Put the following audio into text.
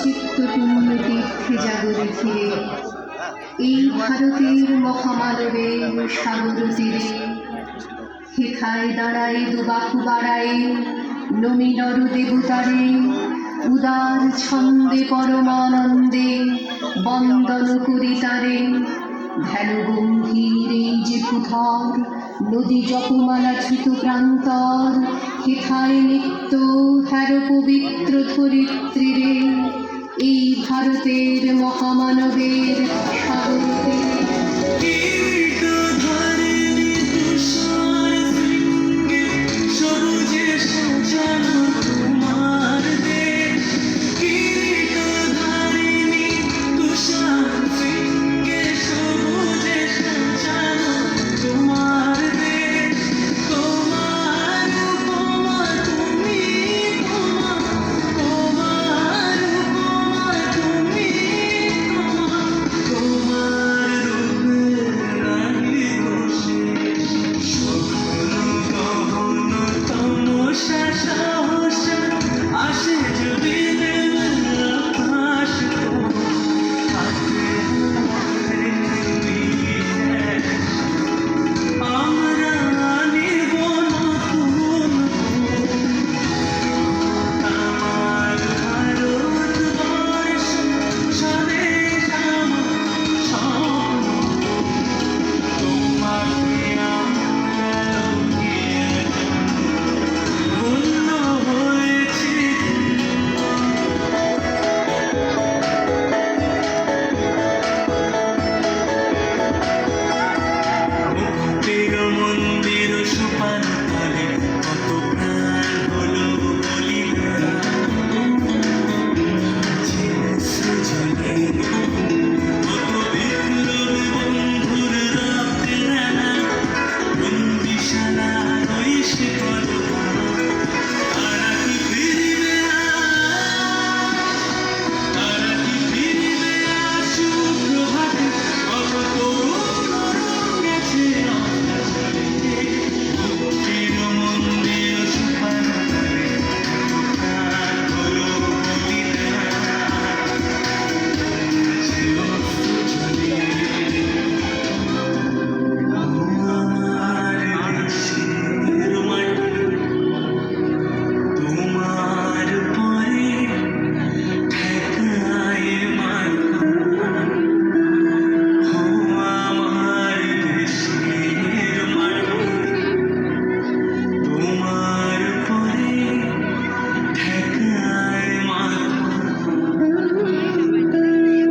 চিত্তপূর্ণ তীর্থে জাগরে ফিরে, এই ভারতের মহামানবের সাগর তীরে হেথায় দাঁড়ায় দুবাহু বাড়ায় নমি নর দেবতারে, উদার ছন্দে পরমানন্দে বন্দন করি তারে। ধ্যান গম্ভীর এই যে ভূধর নদী জপমালা ধৃত প্রান্তর, হেথায় নিত্য হ্যার পবিত্র ধরিত্রীরে, এই ভারতের মহামানবের সাগর তীরে।